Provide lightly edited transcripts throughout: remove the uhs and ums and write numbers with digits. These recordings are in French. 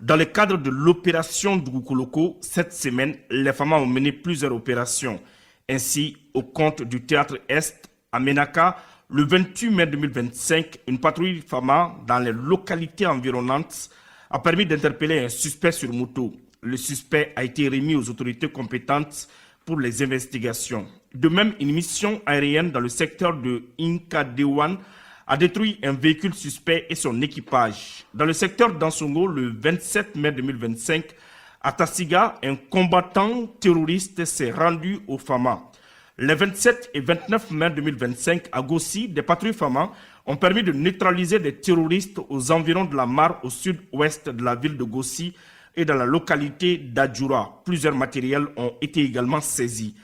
Dans le cadre de l'opération Dougokoloko, cette semaine, les femmes ont mené plusieurs opérations. Ainsi, au compte du Théâtre Est, à Ménaka, le 28 mai 2025, une patrouille FAMA dans les localités environnantes a permis d'interpeller un suspect sur moto. Le suspect a été remis aux autorités compétentes pour les investigations. De même, une mission aérienne dans le secteur de Inkadewan a détruit un véhicule suspect et son équipage. Dans le secteur d'Ansongo, le 27 mai 2025, à Tassiga, un combattant terroriste s'est rendu au FAMA. Les 27 et 29 mai 2025, à Gossi, des patrouilles FAMA ont permis de neutraliser des terroristes aux environs de la mare au sud-ouest de la ville de Gossi et dans la localité d'Adjoura. Plusieurs matériels ont été également saisis.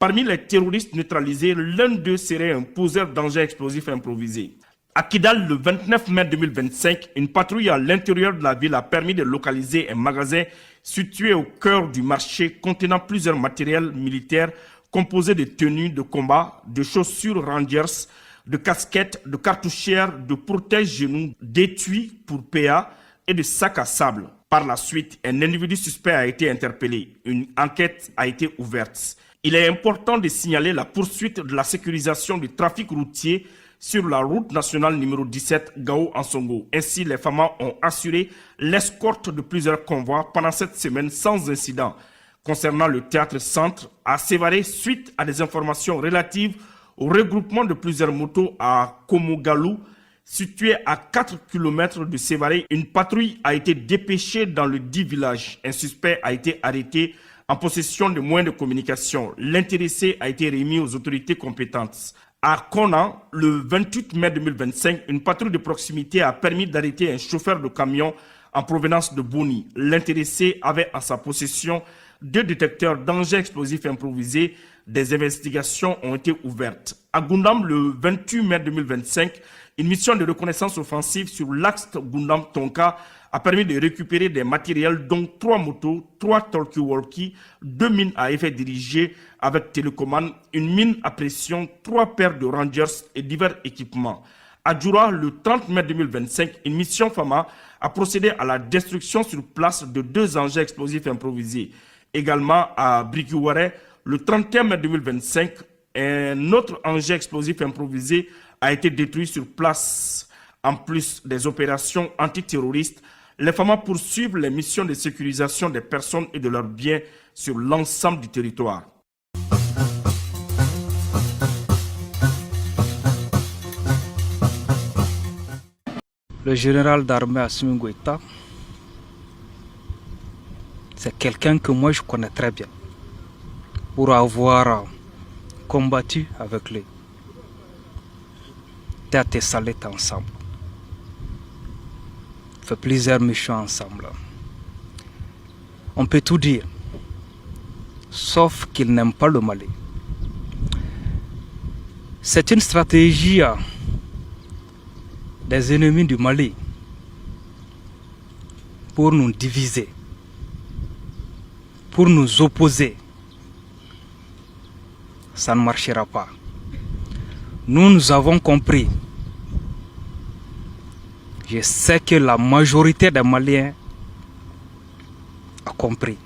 Parmi les terroristes neutralisés, l'un d'eux serait un poseur d'engins explosifs improvisés. À Kidal, le 29 mai 2025, une patrouille à l'intérieur de la ville a permis de localiser un magasin situé au cœur du marché contenant plusieurs matériels militaires composés de tenues de combat, de chaussures Rangers, de casquettes, de cartouchières, de protège-genoux, d'étuis pour PA et de sacs à sable. Par la suite, un individu suspect a été interpellé. Une enquête a été ouverte. Il est important de signaler la poursuite de la sécurisation du trafic routier sur la route nationale numéro 17 Gao-Ansongo. Ainsi, les FAMA ont assuré l'escorte de plusieurs convois pendant cette semaine sans incident. Concernant le théâtre centre, à Sévaré, suite à des informations relatives au regroupement de plusieurs motos à Komogalou, situé à 4 km de Sévaré, une patrouille a été dépêchée dans le dit village. Un suspect a été arrêté en possession de moyens de communication. L'intéressé a été remis aux autorités compétentes. À Kona, le 28 mai 2025, une patrouille de proximité a permis d'arrêter un chauffeur de camion en provenance de Boni. L'intéressé avait en sa possession 2 détecteurs d'engins explosifs improvisés. Des investigations ont été ouvertes. À Gundam, le 28 mai 2025, une mission de reconnaissance offensive sur l'axe Gundam-Tonka a permis de récupérer des matériels dont 3 motos, 3 talkie-walkie, 2 mines à effet dirigé avec télécommande, une mine à pression, 3 paires de Rangers et divers équipements. À Djoura, le 30 mai 2025, une mission FAMA a procédé à la destruction sur place de 2 engins explosifs improvisés. Également à Brikiware, le 31 mai 2025, un autre engin explosif improvisé a été détruit sur place. En plus des opérations antiterroristes, les FAMA poursuivent les missions de sécurisation des personnes et de leurs biens sur l'ensemble du territoire. Le général d'armée Assimi Goïta, c'est quelqu'un que moi je connais très bien pour avoir combattu avec lui. Théâtre et Salet ensemble. Fait plusieurs missions ensemble. On peut tout dire, sauf qu'il n'aime pas le Mali. C'est une stratégie des ennemis du Mali pour nous diviser, pour nous opposer. Ça ne marchera pas. Nous avons compris. Je sais que la majorité des Maliens a compris.